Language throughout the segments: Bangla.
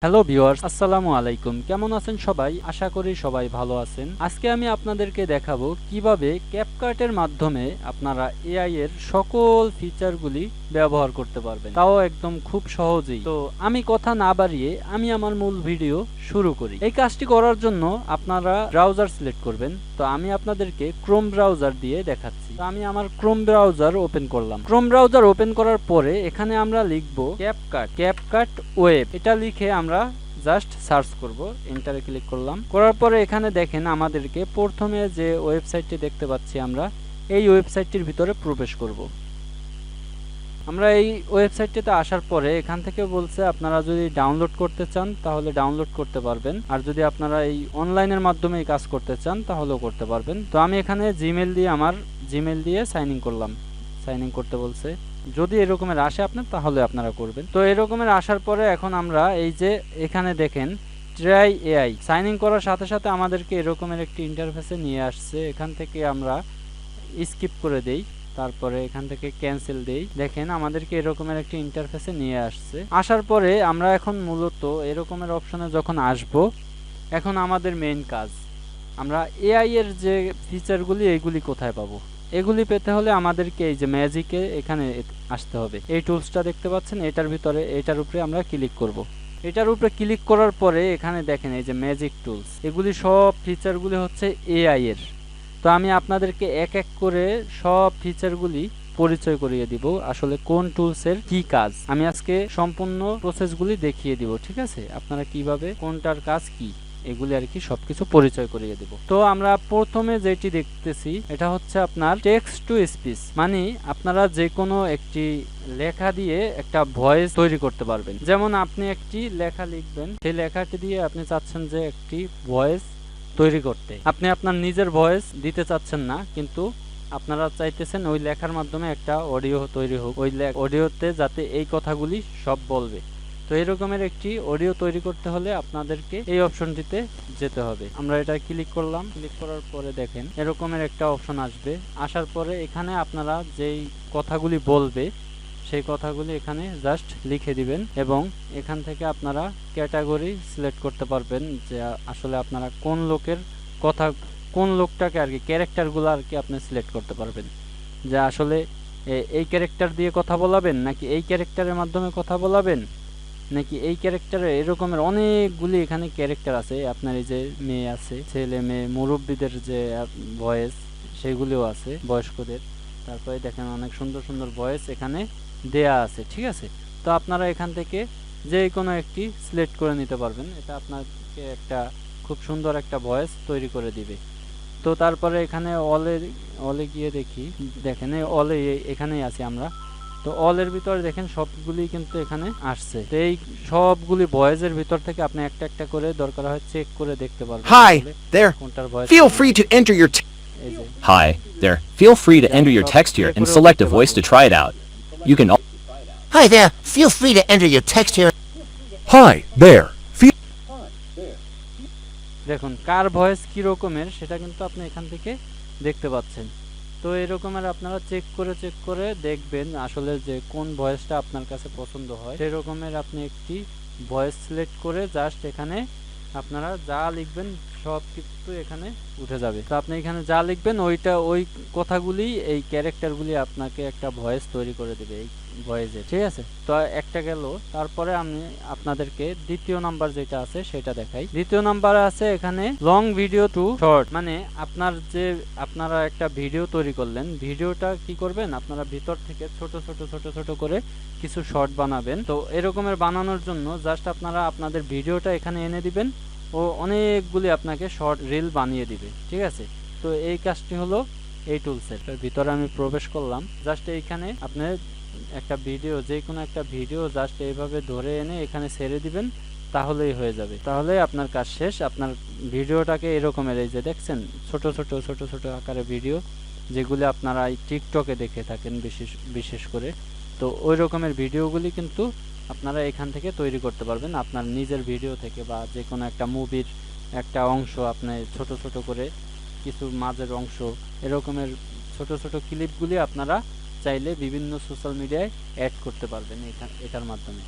হ্যালো ভিউয়ার্স, আসসালামু আলাইকুম। কেমন আছেন সবাই? আশা করি সবাই ভালো আছেন। আজকে আমি আপনাদেরকে দেখাবো কিভাবে ক্যাপকাটের মাধ্যমে আপনারা এআই এর সকল ফিচারগুলি ব্যবহার করতে পারবেন, তাও একদম খুব সহজেই। তো আমি কথা না বাড়িয়ে আমি আমার মূল ভিডিও শুরু করি। এই কাজটি করার জন্য আপনারা ব্রাউজার সিলেক্ট করবেন। তো আমি আপনাদেরকে ক্রোম ব্রাউজার দিয়ে দেখাচ্ছি। তো আমি আমার ক্রোম ব্রাউজার ওপেন করলাম। ক্রোম ব্রাউজার ওপেন করার পরে এখানে আমরা লিখব ক্যাপকাট ওয়েব। এটা লিখে আমরা জাস্ট সার্চ করব, এন্টারে ক্লিক করলাম। করার পরে এখানে দেখেন আমাদেরকে প্রথমে যে ওয়েবসাইটটি দেখতে পাচ্ছি আমরা এই ওয়েবসাইটটির ভিতরে প্রবেশ করব। আমরা এই ওয়েবসাইটটিতে আসার পরে এখান থেকে বলছে আপনারা যদি ডাউনলোড করতে চান তাহলে ডাউনলোড করতে পারবেন, আর যদি আপনারা এই অনলাইনের মাধ্যমে এই কাজ করতে চান তাহলেও করতে পারবেন। তো আমি এখানে জিমেল দিয়ে আমার জিমেল দিয়ে সাইন ইন করলাম। সাইন ইন করতে বলছে। যদি এরকমের আসে আপনার তাহলে আপনারা করবেন। তো এরকমের আসার পরে এখন আমরা এই যে এখানে দেখেন ট্রাই এআই সাইন ইন করার সাথে সাথে আমাদেরকে এরকমের একটি ইন্টারফেসে নিয়ে আসছে। এখান থেকে আমরা স্কিপ করে দেই, তারপরে এখান থেকে ক্যান্সেল দেই। দেখেন আমাদেরকে এরকমের একটি ইন্টারফেসে নিয়ে আসছে। আসার পরে আমরা এখন মূলত এরকমের অপশনে যখন আসব, এখন আমাদের মেইন কাজ আমরা এআই এর যে ফিচারগুলি এইগুলি কোথায় পাবো। এগুলি পেতে হলে আমাদেরকে এই যে ম্যাজিকে এখানে আসতে হবে। এই টুলসটা দেখতে পাচ্ছেন, এটার ভিতরে এটার উপরে আমরা ক্লিক করব। এটার উপরে ক্লিক করার পরে এখানে দেখেন এই যে ম্যাজিক টুলস, এগুলি সব ফিচারগুলি হচ্ছে এআই এর। তো আমি আপনাদেরকে এক এক করে সব ফিচারগুলি পরিচয় করিয়ে দিব, আসলে কোন টুলসের কি কাজ। আমি আজকে সম্পূর্ণ প্রসেসগুলি দেখিয়ে দিব, ঠিক আছে? আপনারা কিভাবে কোনটার কাজ কি এগুলি আর কি সবকিছু পরিচয় করিয়ে দেব। তো আমরা প্রথমে যেটি দেখতেছি এটা হচ্ছে আপনার টেক্সট টু স্পিচ, মানে আপনারা যে কোনো একটি লেখা দিয়ে একটা ভয়েস তৈরি করতে পারবেন। যেমন আপনি একটি লেখা লিখবেন, সেই লেখাটি দিয়ে আপনি চাচ্ছেন যে একটি ভয়েস তৈরি করতে। আপনি আপনার নিজের ভয়েস দিতে চাচ্ছেন না, কিন্তু আপনারা চাইতেছেন ওই লেখার মাধ্যমে একটা অডিও তৈরি হোক, ওই অডিওতে যাতে এই কথাগুলি সব বলবে। তো এরকমের একটি অডিও তৈরি করতে হলে আপনাদেরকে এই অপশনটিতে যেতে হবে। আমরা এটা ক্লিক করলাম। ক্লিক করার পরে দেখেন এরকমের একটা অপশন আসবে। আসার পরে এখানে আপনারা যেই কথাগুলি বলবে সেই কথাগুলি এখানে জাস্ট লিখে দিবেন, এবং এখান থেকে আপনারা ক্যাটাগরি সিলেক্ট করতে পারবেন যে আসলে আপনারা কোন লোকের কথা, কোন লোকটাকে আর কি ক্যারেক্টারগুলো আর কি আপনি সিলেক্ট করতে পারবেন, যে আসলে এই ক্যারেক্টার দিয়ে কথা বলাবেন, নাকি এই ক্যারেক্টারের মাধ্যমে কথা বলাবেন, নাকি এই ক্যারেক্টারে। এরকমের অনেকগুলি এখানে ক্যারেক্টার আছে। আপনার এই যে মেয়ে আছে, ছেলে মেয়ে, মুরব্বীদের যে ভয়েস সেগুলিও আছে, বয়স্কদের। তারপরে দেখেন অনেক সুন্দর সুন্দর ভয়েস এখানে দেয়া আছে, ঠিক আছে? তো আপনারা এখান থেকে যে কোনো একটি সিলেক্ট করে নিতে পারবেন। এটা আপনাকে একটা খুব সুন্দর একটা ভয়েস তৈরি করে দিবে। তো তারপরে এখানে অলে গিয়ে দেখি, দেখেন অলে এখানেই আছি আমরা। তো অলের ভিতরে দেখেন সবগুলি কিন্তু এখানে আসছে। তো এই সবগুলি ভয়েসের ভিতর থেকে আপনি একটা একটা করে দরকার হয় চেক করে দেখতে পারবেন Hi there. কোনটার voice. Feel free to enter your এই যে Hi there. Feel free to enter your text here and select a voice to try it out. You can Hi there. Feel free to enter your text here. Hi there. Feel দেখুন কার ভয়েস কি রকমের সেটা কিন্তু আপনি এখান থেকে দেখতে পাচ্ছেন। তো এরকমের আপনারা চেক করে দেখবেন আসলে যে কোন ভয়েসটা আপনার কাছে পছন্দ হয়। সেই রকমের আপনি একটি ভয়েস সিলেক্ট করে জাস্ট এখানে আপনারা যা লিখবেন সব কিছু এখানে উঠে যাবে। তো আপনি এখানে যা লিখবেন ওই কথাগুলি এই ক্যারেক্টারগুলি আপনাকে একটা ভয়েস তৈরি করে দেবে এই ভয়েসে, ঠিক আছে? তো একটা গেল। তারপরে আমি আপনাদেরকে দ্বিতীয় নাম্বার যেটা আছে সেটা দেখাই। দ্বিতীয় নাম্বারে আছে এখানে লং ভিডিও টু শর্ট, মানে আপনারা একটা ভিডিও তৈরি করলেন, ভিডিওটা কি করবেন আপনারা ভিতর থেকে ছোট করে কিছু শর্ট বানাবেন। তো এরকমের বানানোর জন্য জাস্ট আপনারা আপনাদের ভিডিওটা এখানে এনে দিবেন, ও অনেকগুলি আপনাকে শর্ট রিল বানিয়ে দিবে, ঠিক আছে? তো এই কাজটি হলো এই টুলসের ভিতরে আমি প্রবেশ করলাম। জাস্ট এইখানে আপনি একটা ভিডিও, যে কোনো একটা ভিডিও জাস্ট এইভাবে ধরে এনে এখানে ছেড়ে দিবেন, তাহলেই হয়ে যাবে। তাহলে আপনার কাজ শেষ। আপনার ভিডিওটাকে এরকমের এই যে দেখছেন ছোট আকারে ভিডিও, যেগুলি আপনারা টিকটকে দেখে থাকেন বিশেষ করে। তো ওই রকমের ভিডিওগুলি কিন্তু আপনারা এখান থেকে তৈরি করতে পারবেন আপনার নিজের ভিডিও থেকে, বা যে কোনো একটা মুভির একটা অংশ আপনি ছোট করে কিছু মাঝের অংশ, এরকমের ছোট ক্লিপগুলি আপনারা চাইলে বিভিন্ন সোশ্যাল মিডিয়ায় অ্যাড করতে পারবেন এটার মাধ্যমে।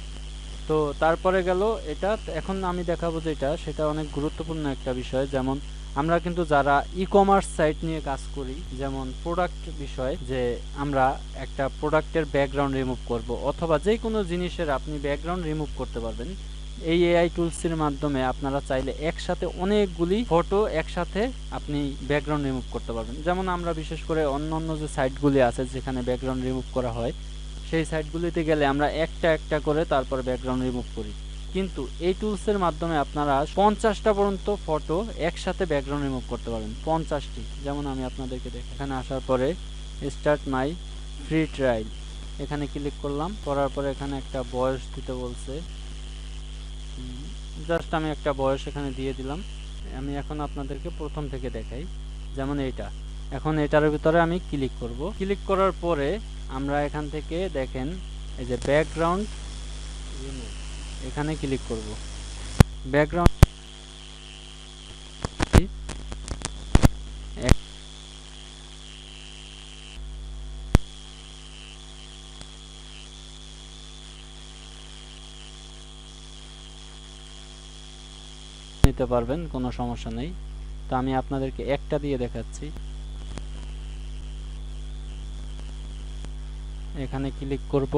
তো তারপরে গেল এটা। এখন আমি দেখাবো যেটা, সেটা অনেক গুরুত্বপূর্ণ একটা বিষয়। যেমন আমরা কিন্তু যারা ই কমার্স সাইট নিয়ে কাজ করি, যেমন প্রোডাক্ট বিষয়, যে আমরা একটা প্রোডাক্টের ব্যাকগ্রাউন্ড রিমুভ করব, অথবা যে কোনো জিনিসের আপনি ব্যাকগ্রাউন্ড রিমুভ করতে পারবেন এই এআই টুলসের মাধ্যমে। আপনারা চাইলে একসাথে অনেকগুলি ফটো একসাথে আপনি ব্যাকগ্রাউন্ড রিমুভ করতে পারবেন। যেমন আমরা বিশেষ করে অন্য যে সাইটগুলি আছে যেখানে ব্যাকগ্রাউন্ড রিমুভ করা হয়, সেই সাইটগুলিতে গেলে আমরা একটা একটা করে তারপর ব্যাকগ্রাউন্ড রিমুভ করি। কিন্তু এই টুলসের মাধ্যমে আপনারা 50টা পর্যন্ত ফটো একসাথে ব্যাকগ্রাউন্ড রিমুভ করতে পারবেন, 50টি। যেমন আমি আপনাদেরকে এখানে আসার পরে স্টার্ট মাই ফ্রি ট্রায়াল এখানে ক্লিক করলাম। করার পরে এখানে একটা বয়স দিতে বলছে, জাস্ট আমি একটা বয়স এখানে দিয়ে দিলাম। আমি এখন আপনাদেরকে প্রথম থেকে দেখাই, যেমন এইটা। এখন এটার ভিতরে আমি ক্লিক করব। ক্লিক করার পরে আমরা এখান থেকে দেখেন এই যে ব্যাকগ্রাউন্ড রিমুভ, এখানে ক্লিক করব। ব্যাকগ্রাউন্ড নিতে পারবেন, কোনো সমস্যা নেই। তো আমি আপনাদেরকে একটা দিয়ে দেখাচ্ছি। এখানে ক্লিক করব।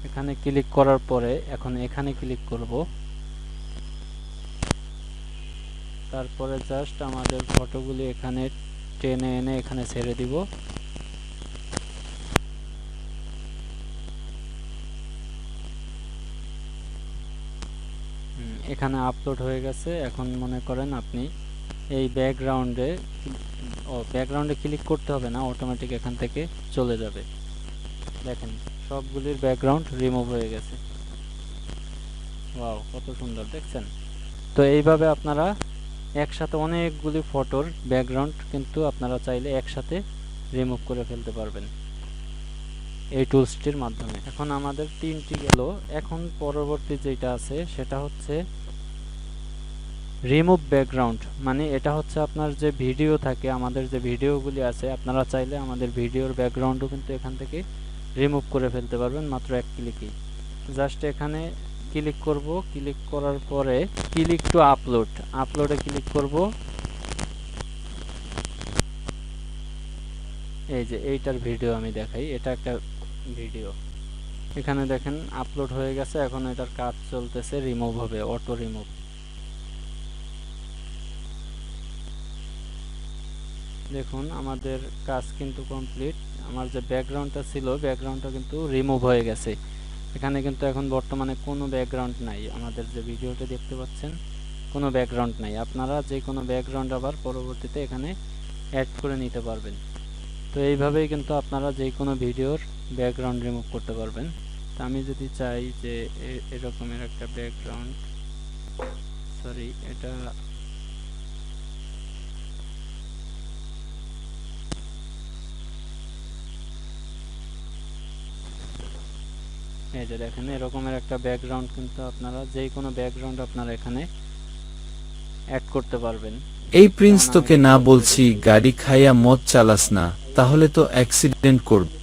এখানে ক্লিক করার পরে এখন এখানে ক্লিক করব। তারপরে জাস্ট আমাদের ফটোগুলি এখানে টেনে এনে এখানে ছেড়ে দিব। এখানে আপলোড হয়ে গেছে। এখন মনে করেন আপনি এই ব্যাকগ্রাউন্ডে ক্লিক করতে হবে না, অটোমেটিক এখান থেকে চলে যাবে। দেখেন সবগুলির ব্যাকগ্রাউন্ড রিমুভ হয়ে গেছে। ওয়াও, কত সুন্দর দেখছেন। তো এইভাবে আপনারা একসাথে অনেকগুলি ফটোর ব্যাকগ্রাউন্ড কিন্তু আপনারা চাইলে একসাথে রিমুভ করে ফেলতে পারবেন এই টুলসটির মাধ্যমে। এখন আমাদের 3টি গেল। এখন পরবর্তী যেটা আছে সেটা হচ্ছে রিমুভ ব্যাকগ্রাউন্ড। মানে এটা হচ্ছে আপনার যে ভিডিও থাকে, আমাদের যে ভিডিওগুলি আছে, আপনারা চাইলে আমাদের ভিডিওর ব্যাকগ্রাউন্ডও কিন্তু এখান থেকে রিমুভ করে ফেলতে পারবেন মাত্র এক ক্লিকেই। জাস্ট এখানে ক্লিক করব। ক্লিক করার পরে ক্লিক টু আপলোডে ক্লিক করব। এই যে এইটার ভিডিও আমি দেখাই, এটা একটা ভিডিও। এখানে দেখেন আপলোড হয়ে গেছে। এখন এটার কাজ চলতেছে, রিমুভ হবে, অটো রিমুভ। দেখুন আমাদের কাজ কিন্তু কমপ্লিট। আমার যে ব্যাকগ্রাউন্ডটা ছিল, ব্যাকগ্রাউন্ডটা কিন্তু রিমুভ হয়ে গেছে। এখানে কিন্তু এখন বর্তমানে কোনো ব্যাকগ্রাউন্ড নাই। আমাদের যে ভিডিওটা দেখতে পাচ্ছেন কোনো ব্যাকগ্রাউন্ড নাই। আপনারা যে কোনো ব্যাকগ্রাউন্ড আবার পরবর্তীতে এখানে অ্যাড করে নিতে পারবেন। তো এইভাবেই কিন্তু আপনারা যে কোনো ভিডিওর ব্যাকগ্রাউন্ড রিমুভ করতে পারবেন। তো আমি যদি চাই যে এরকমের একটা ব্যাকগ্রাউন্ড, সরি এটা এই যে দেখেন এরকমের একটা ব্যাকগ্রাউন্ড কিন্তু আপনারা যে কোনো ব্যাকগ্রাউন্ড আপনারা এখানে অ্যাড করতে পারবেন। এই প্রিন্স তোকে না বলছি গাড়ি খাইয়া মদ চালাস না, তাহলে তো অ্যাক্সিডেন্ট করবে।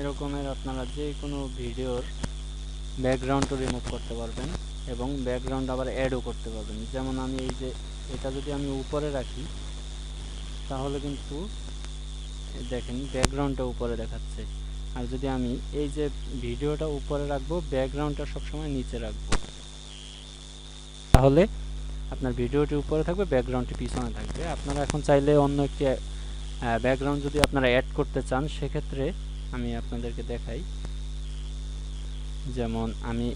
এরকমের আপনারা যে কোনো ভিডিওর ব্যাকগ্রাউন্ডও রিমুভ করতে পারবেন এবং ব্যাকগ্রাউন্ড আবার অ্যাডও করতে পারবেন। যেমন আমি এই যে এটা যদি আমি উপরে রাখি তাহলে কিন্তু দেখেন ব্যাকগ্রাউন্ডটা উপরে দেখাচ্ছে। আর যদি আমি এই যে ভিডিওটা উপরে রাখবো, ব্যাকগ্রাউন্ডটা সবসময় নিচে রাখবো, তাহলে আপনার ভিডিওটি উপরে থাকবে, ব্যাকগ্রাউন্ডটি পিছনে থাকবে। আপনারা এখন চাইলে অন্য একটি ব্যাকগ্রাউন্ড যদি আপনারা অ্যাড করতে চান, সেক্ষেত্রে আমি আপনাদেরকে দেখাই। যেমন আমি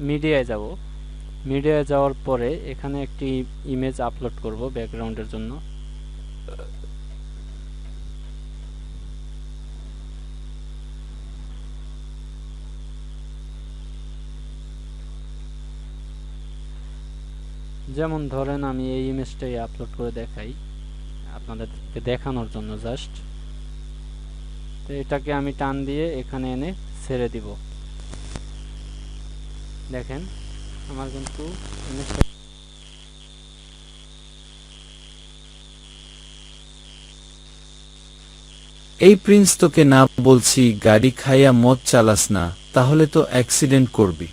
মিডিয়ায় যাব। মিডিয়ায় যাওয়ার পরে এখানে একটি ইমেজ আপলোড করব ব্যাকগ্রাউন্ডের জন্য। যেমন ধরেন আমি এই ইমেজটাই আপলোড করে দেখাই আপনাদেরকে দেখানোর জন্য জাস্ট। তো এটাকে আমি টান দিয়ে এখানে এনে ছেড়ে দিব। দেখেন আমার কিন্তু ইমেজটা এই প্রিন্স তোকে না বলছি গাড়ি খাইয়া মদ চালাস না, তাহলে তো অ্যাক্সিডেন্ট করবি।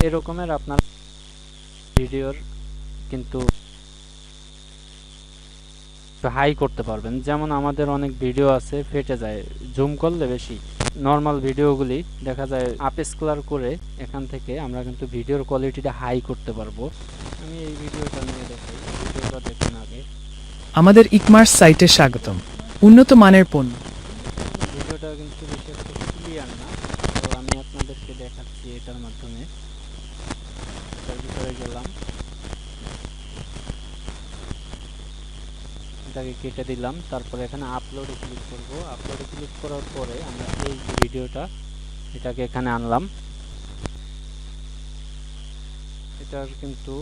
এরকমের আপনার ভিডিওর কিন্তু হাই করতে পারবেন। যেমন আমাদের অনেক ভিডিও আছে ফেটে যায় জুম করলে বেশি, নর্মাল ভিডিওগুলি দেখা যায় আপ স্কেলার করে এখান থেকে আমরা কিন্তু ভিডিওর কোয়ালিটিটা হাই করতে পারবো। আমি এই ভিডিওটা নিয়ে দেখাই, ভিডিওটা দেখুন আগে। আমাদের ইকমার্স সাইটে স্বাগতম। উন্নত মানের পণ্য। ভিডিওটা কিন্তু বেশি একটা ক্লিয়ার না, তো আমি আপনাদেরকে দেখাচ্ছি এটার মাধ্যমে। এটার ভিতরে গেলাম, এটাকে কেটে দিলাম, তারপরে এখানে আপলোডে ক্লিক করব। আপলোডে ক্লিক করার পরে আমরা এই যে ভিডিওটা এটাকে এখানে আনলাম। এটার কিন্তু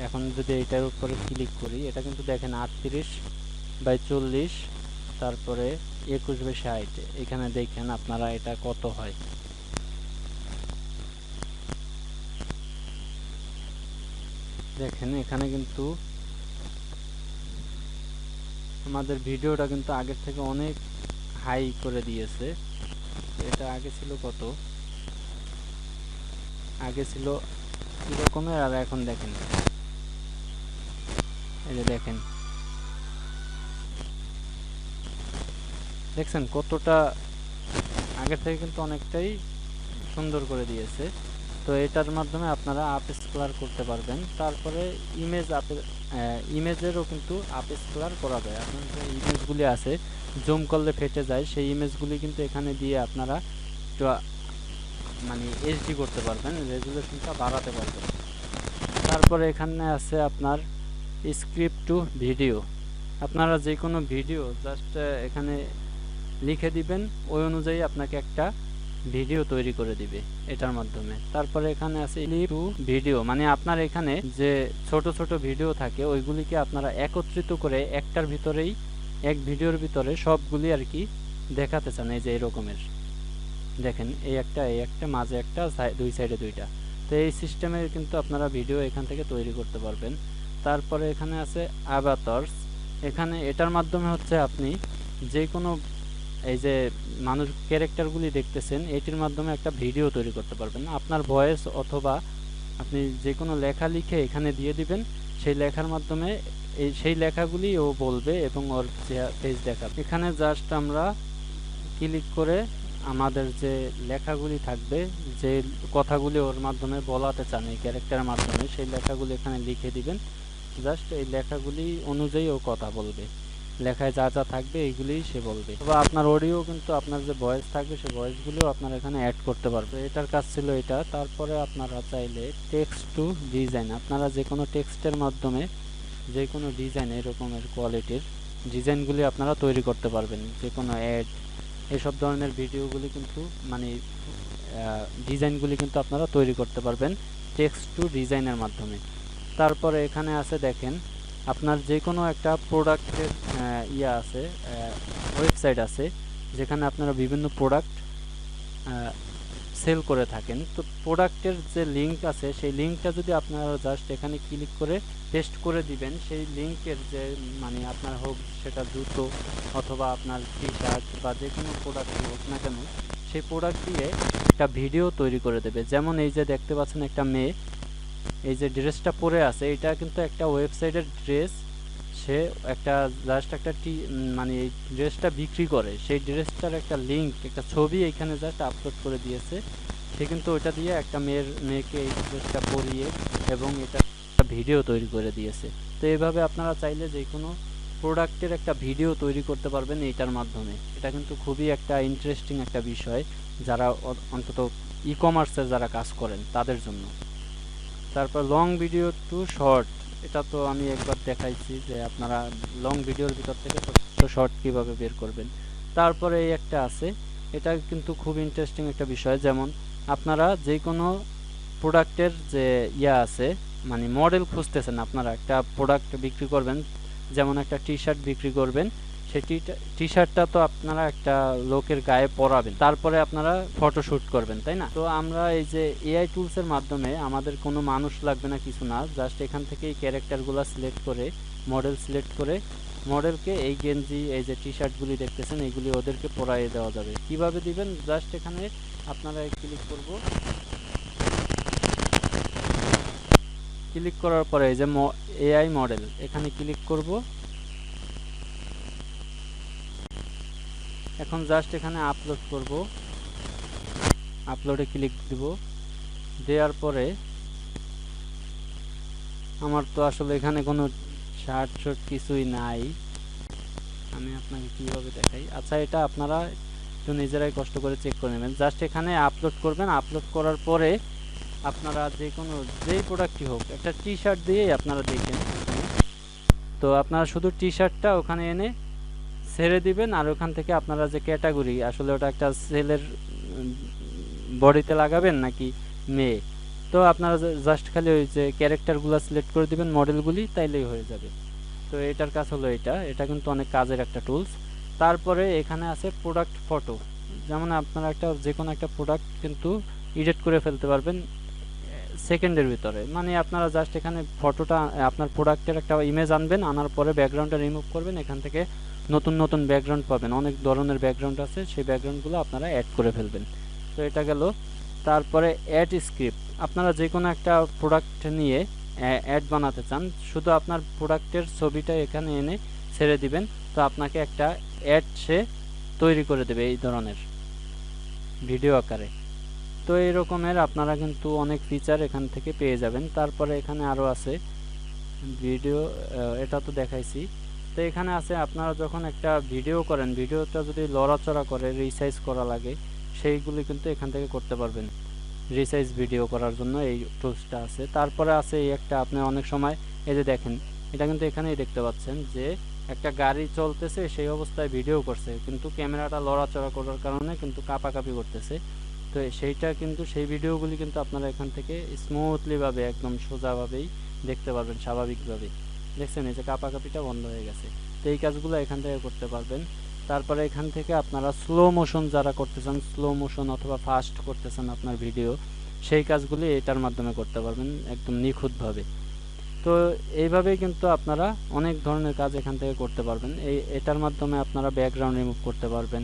এখন যদি এটার উপরে ক্লিক করি, এটা কিন্তু দেখেন 38/40, তারপরে 21/60। এখানে দেখেন আপনারা এটা কত হয়। দেখেন এখানে কিন্তু আমাদের ভিডিওটা কিন্তু আগের থেকে অনেক হাই করে দিয়েছে। এটা আগে ছিল কত, আগে ছিল এরকমের, আর এখন দেখেন এই যে দেখেন, দেখছেন কতটা আগের থেকে কিন্তু অনেকটাই সুন্দর করে দিয়েছে। তো এটার মাধ্যমে আপনারা আপ স্কেলার করতে পারবেন। তারপরে ইমেজেরও কিন্তু আপ স্কেলার করা যায়। আপনার যে ইমেজগুলি আছে জুম করলে ফেটে যায়, সেই ইমেজগুলি কিন্তু এখানে দিয়ে আপনারা একটু মানে এইচডি করতে পারবেন, রেজুলেশনটা বাড়াতে পারবেন। তারপরে এখানে আছে আপনার স্ক্রিপ্ট টু ভিডিও। আপনারা যে কোনো ভিডিও জাস্ট এখানে লিখে দিবেন, ওই অনুযায়ী আপনাকে একটা ভিডিও তৈরি করে দিবে এটার মাধ্যমে। তারপরে এখানে আছে ক্লিপ টু ভিডিও, মানে আপনার এখানে যে ছোট ছোট ভিডিও থাকে ওইগুলিকে আপনারা একত্রিত করে একটার ভিতরেই, এক ভিডিওর ভিতরে সবগুলি আর কি দেখাতে চান। এই যে এরকমের দেখেন, এই একটা মাঝে একটা, দুই সাইডে দুইটা। তো এই সিস্টেমের কিন্তু আপনারা ভিডিও এখান থেকে তৈরি করতে পারবেন। তারপরে এখানে আছে অ্যাভাটারস। এখানে এটার মাধ্যমে হচ্ছে আপনি যে কোনো এই যে মানুষ ক্যারেক্টারগুলি দেখতেছেন এটির মাধ্যমে একটা ভিডিও তৈরি করতে পারবেন। আপনার ভয়েস অথবা আপনি যে কোনো লেখা লিখে এখানে দিয়ে দিবেন, সেই লেখার মাধ্যমে সেই লেখাগুলি ও বলবে এবং ওর পেজ দেখাবে। এখানে জাস্ট আমরা ক্লিক করে আমাদের যে লেখাগুলি থাকবে, যে কথাগুলি ওর মাধ্যমে বলাতে চান এই ক্যারেক্টারের মাধ্যমে, সেই লেখাগুলি এখানে লিখে দিবেন। জাস্ট এই লেখাগুলি অনুযায়ী ও কথা বলবে, লেখায় যা যা থাকবে এইগুলি সে বলবে। বা আপনার অডিও কিন্তু আপনার যে ভয়েস থাকবে সেই ভয়েসগুলিও আপনারা এখানে অ্যাড করতে পারবে। এটার কাজ ছিল এটা। তারপরে আপনারা চাইলে টেক্সট টু ডিজাইন, আপনারা যে কোনো টেক্সটের মাধ্যমে যে কোনো ডিজাইন এরকমের কোয়ালিটির ডিজাইনগুলি আপনারা তৈরি করতে পারবেন। যে কোনো অ্যাড এসব ধরনের ভিডিওগুলি কিন্তু মানে ডিজাইনগুলি কিন্তু আপনারা তৈরি করতে পারবেন টেক্সট টু ডিজাইনের মাধ্যমে। তারপরে এখানে আছে দেখেন, আপনার যে কোনো একটা প্রোডাক্টের আছে, ওয়েবসাইট আছে যেখানে আপনারা বিভিন্ন প্রোডাক্ট সেল করে থাকেন। তো প্রোডাক্টের যে লিঙ্ক আছে সেই লিঙ্কটা যদি আপনারা জাস্ট এখানে ক্লিক করে পেস্ট করে দিবেন, সেই লিঙ্কের যে মানে আপনার হোক সেটা জুতো অথবা আপনার টি শার্ট বা যে কোনো প্রোডাক্ট হোক না কেন, সেই প্রোডাক্ট দিয়ে একটা ভিডিও তৈরি করে দেবে। যেমন এই যে দেখতে পাচ্ছেন একটা মেয়ে এই যে ড্রেসটা পরে আছে, এটা কিন্তু একটা ওয়েবসাইটের ড্রেস। সে একটা জাস্ট একটা মানে এই ড্রেসটা বিক্রি করে, সেই ড্রেসটার একটা লিঙ্ক, একটা ছবি এখানে জাস্ট আপলোড করে দিয়েছে। সে কিন্তু ওইটা দিয়ে একটা মেয়েকে এই ড্রেসটা পরিয়ে এবং এটা ভিডিও তৈরি করে দিয়েছে। তো এইভাবে আপনারা চাইলে যে কোনো প্রোডাক্টের একটা ভিডিও তৈরি করতে পারবেন এইটার মাধ্যমে। এটা কিন্তু খুবই একটা ইন্টারেস্টিং একটা বিষয় যারা অন্তত ই কমার্সের যারা কাজ করেন তাদের জন্য। তারপর লং ভিডিও টু শর্ট, এটা তো আমি একবার দেখাইছি যে আপনারা লং ভিডিওর ভিতর থেকে ছোট শর্ট কিভাবে বের করবেন। তারপরে এই একটা আছে, এটা কিন্তু খুব ইন্টারেস্টিং একটা বিষয়। যেমন আপনারা যে কোনো প্রোডাক্টের যে আছে মানে মডেল খুঁজতেছেন, আপনারা একটা প্রোডাক্ট বিক্রি করবেন, যেমন একটা টি শার্ট বিক্রি করবেন, সেই টি শার্টটা তো আপনারা একটা লোকের গায়ে পরাবেন, তারপরে আপনারা ফটোশুট করবেন, তাই না? তো আমরা এই যে এআই টুলসের মাধ্যমে আমাদের কোনো মানুষ লাগবে না, কিছু না, জাস্ট এখান থেকেই ক্যারেক্টারগুলো সিলেক্ট করে মডেল সিলেক্ট করে মডেলকে এই গেঞ্জি এই যে টি শার্টগুলি দেখতেছেন এইগুলি ওদেরকে পরাইয়ে দেওয়া যাবে। কিভাবে দিবেন, জাস্ট এখানে আপনারা ক্লিক করব, ক্লিক করার পরে এই যে এআই মডেল এখানে ক্লিক করব। এখন জাস্ট এখানে আপলোড করব, আপলোডে ক্লিক দিব। দেওয়ার পরে আমার তো আসলে এখানে কোনো শার্ট কিছুই নাই, আমি আপনাকে কিভাবে দেখাই। আচ্ছা, এটা আপনারা একটু নিজেরাই কষ্ট করে চেক করে নেবেন। জাস্ট এখানে আপলোড করবেন, আপলোড করার পরে আপনারা যেই প্রোডাক্টই হোক একটা টি শার্ট দিয়েই আপনারা দেখেন। তো আপনারা শুধু টি শার্টটা ওখানে এনে ছেড়ে দিবেন, আর ওখান থেকে আপনারা যে ক্যাটাগরি, আসলে ওটা একটা ছেলের বডিতে লাগাবেন নাকি মেয়ে, তো আপনারা জাস্ট খালি ওই যে ক্যারেক্টারগুলো সিলেক্ট করে দিবেন মডেলগুলি, তাইলেই হয়ে যাবে। তো এটার কাজ হলো এটা কিন্তু অনেক কাজের একটা টুলস। তারপরে এখানে আছে প্রোডাক্ট ফটো, যেমন আপনারা যে কোনো একটা প্রোডাক্ট কিন্তু এডিট করে ফেলতে পারবেন সেকেন্ডের ভিতরে। মানে আপনারা জাস্ট এখানে ফটোটা আপনার প্রোডাক্টের একটা ইমেজ আনবেন, আনার পরে ব্যাকগ্রাউন্ডটা রিমুভ করবেন, এখান থেকে নতুন নতুন ব্যাকগ্রাউন্ড পাবেন, অনেক ধরনের ব্যাকগ্রাউন্ড আছে, সেই ব্যাকগ্রাউন্ডগুলো আপনারা অ্যাড করে ফেলবেন। তো এটা গেল। তারপরে অ্যাড স্ক্রিপ্ট, আপনারা যে কোনো একটা প্রোডাক্ট নিয়ে অ্যাড বানাতে চান, শুধু আপনার প্রোডাক্টের ছবিটা এখানে এনে ছেড়ে দিবেন, তো আপনাকে একটা অ্যাড সে তৈরি করে দেবে এই ধরনের ভিডিও আকারে। তো এই রকমের আপনারা কিন্তু অনেক ফিচার এখান থেকে পেয়ে যাবেন। তারপরে এখানে আরও আছে ভিডিও, এটা তো দেখাইছি। তো এখানে আছে আপনারা যখন একটা ভিডিও করেন, ভিডিওটা যদি লড়াচড়া করে রিসাইজ করা লাগে, সেইগুলি কিন্তু এখান থেকে করতে পারবেন। রিসাইজ ভিডিও করার জন্য এই টুলসটা আছে। তারপরে আছে এই একটা, আপনি অনেক সময় এই যে দেখেন, এটা কিন্তু এখানেই দেখতে পাচ্ছেন যে একটা গাড়ি চলতেছে, সেই অবস্থায় ভিডিও করছে, কিন্তু ক্যামেরাটা লড়াচড়া করার কারণে কিন্তু কাঁপাকাঁপি করতেছে। তো সেই ভিডিওগুলি কিন্তু আপনারা এখান থেকে স্মুথলি ভাবে একদম সোজাভাবেই দেখতে পারবেন, স্বাভাবিকভাবে। দেখছেন এই যে কাঁপাকাঁপিটা বন্ধ হয়ে গেছে। তো এই কাজগুলো এখান থেকে করতে পারবেন। তারপরে এখান থেকে আপনারা স্লো মোশন যারা করতে চান, স্লো মোশন অথবা ফাস্ট করতে চান আপনার ভিডিও, সেই কাজগুলি এটার মাধ্যমে করতে পারবেন একদম নিখুঁতভাবে। তো এইভাবেই কিন্তু আপনারা অনেক ধরনের কাজ এখান থেকে করতে পারবেন। এটার মাধ্যমে আপনারা ব্যাকগ্রাউন্ড রিমুভ করতে পারবেন।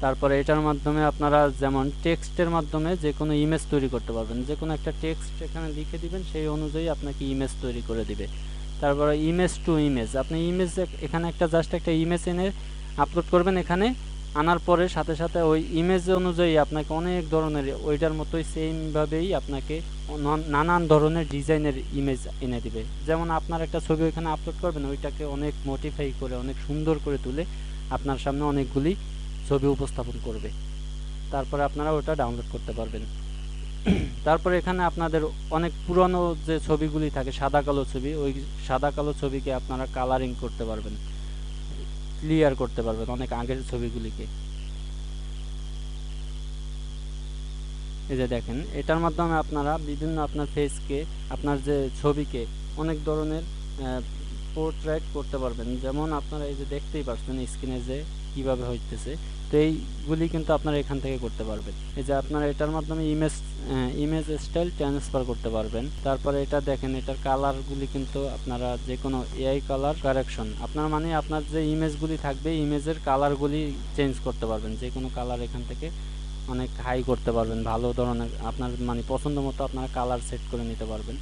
তারপরে এটার মাধ্যমে আপনারা যেমন টেক্সটের মাধ্যমে যে কোনো ইমেজ তৈরি করতে পারবেন, যে কোনো একটা টেক্সট এখানে লিখে দিবেন, সেই অনুযায়ী আপনাকে ইমেজ তৈরি করে দিবে। তারপরে ইমেজ টু ইমেজ, আপনি ইমেজ এখানে জাস্ট একটা ইমেজ এনে আপলোড করবেন, এখানে আনার পরে সাথে সাথে ওই ইমেজ অনুযায়ী আপনাকে অনেক ধরনের ওইটার মতোই সেমভাবেই আপনাকে নানান ধরনের ডিজাইনের ইমেজ এনে দিবে। যেমন আপনার একটা ছবি ওইখানে আপলোড করবেন, ওইটাকে অনেক মডিফাই করে অনেক সুন্দর করে তুলে আপনার সামনে অনেকগুলি ছবি উপস্থাপন করবে। তারপরে আপনারা ওটা ডাউনলোড করতে পারবেন। তারপরে এখানে আপনাদের অনেক পুরনো যে ছবিগুলি থাকে, সাদা কালো ছবি, ওই সাদা কালো ছবিকে আপনারা কালারিং করতে পারবেন, ক্লিয়ার করতে পারবেন অনেক আগের ছবিগুলিকে। এই যে দেখেন, এটার মাধ্যমে আপনারা বিভিন্ন আপনার ফেসকে, আপনার যে ছবিকে অনেক ধরনের পোর্ট্রেট করতে পারবেন। যেমন আপনারা এই যে দেখতেই পাচ্ছেন স্ক্রিনে যে কিভাবে হইতেছে, তো এইগুলি কিন্তু আপনারা এখান থেকে করতে পারবেন। এই যে আপনারা এটার মাধ্যমে ইমেজ স্টাইল ট্রান্সফার করতে পারবেন। তারপরে এটা দেখেন, এটার কালারগুলি কিন্তু আপনারা যে কোনো এআই কালার কারেকশন, আপনার মানে আপনার যে ইমেজগুলি থাকবে ইমেজের কালারগুলি চেঞ্জ করতে পারবেন, যে কোনো কালার এখান থেকে অনেক হাই করতে পারবেন, ভালো ধরনের আপনার মানে পছন্দ মতো আপনারা কালার সেট করে নিতে পারবেন।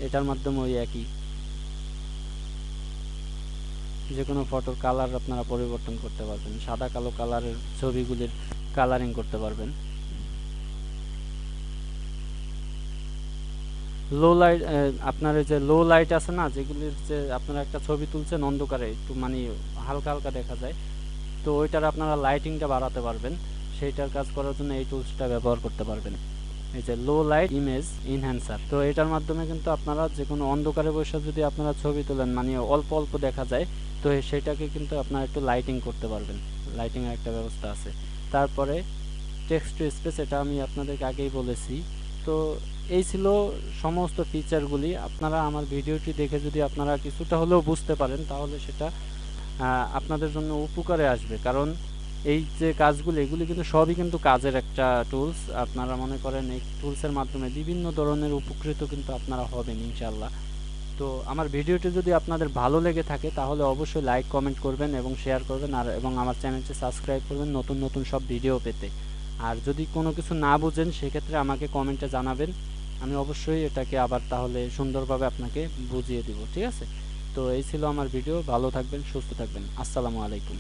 এটার মাধ্যমে ওই একই যে কোনো ফটোর কালার আপনারা পরিবর্তন করতে পারবেন, সাদা কালো কালারের ছবিগুলির কালারিং করতে পারবেন। লো লাইট, আপনার এই যে লো লাইট আছে না, যেগুলির যে আপনারা একটা ছবি তুলছেন অন্ধকারে একটু মানে হালকা হালকা দেখা যায়, তো ওইটার আপনারা লাইটিংটা বাড়াতে পারবেন। সেইটার কাজ করার জন্য এই টুলসটা ব্যবহার করতে পারবেন, এই যে লো লাইট ইমেজ এনহ্যান্সার। তো এটার মাধ্যমে কিন্তু আপনারা যে কোনো অন্ধকারে বসে যদি আপনারা ছবি তোলেন, মানে অল্প অল্প দেখা যায়, তো সেটাকে কিন্তু আপনারা একটু লাইটিং করতে পারবেন, লাইটিংয়ের একটা ব্যবস্থা আছে। তারপরে টেক্সট টু স্পেস, এটা আমি আপনাদেরকে আগেই বলেছি। তো এই ছিল সমস্ত ফিচারগুলি। আপনারা আমার ভিডিওটি দেখে যদি আপনারা কিছুটা হলেও বুঝতে পারেন তাহলে সেটা আপনাদের জন্য উপকারে আসবে। কারণ এই যে কাজগুলি এগুলি কিন্তু সবই কিন্তু কাজের একটা টুলস। আপনারা মনে করেন এই টুলসের মাধ্যমে বিভিন্ন ধরনের উপকৃত কিন্তু আপনারা হবেন ইনশাল্লাহ। তো আমার ভিডিওটি যদি আপনাদের ভালো লেগে থাকে তাহলে অবশ্যই লাইক কমেন্ট করবেন এবং শেয়ার করবেন, আর এবং আমার চ্যানেলটি সাবস্ক্রাইব করবেন নতুন নতুন সব ভিডিও পেতে। আর যদি কোনো কিছু না বুঝেন সেক্ষেত্রে আমাকে কমেন্টে জানাবেন, আমি অবশ্যই এটাকে আবার তাহলে সুন্দরভাবে আপনাকে বুঝিয়ে দিব। ঠিক আছে, তো এই ছিল আমার ভিডিও। ভালো থাকবেন, সুস্থ থাকবেন। আসসালামু আলাইকুম।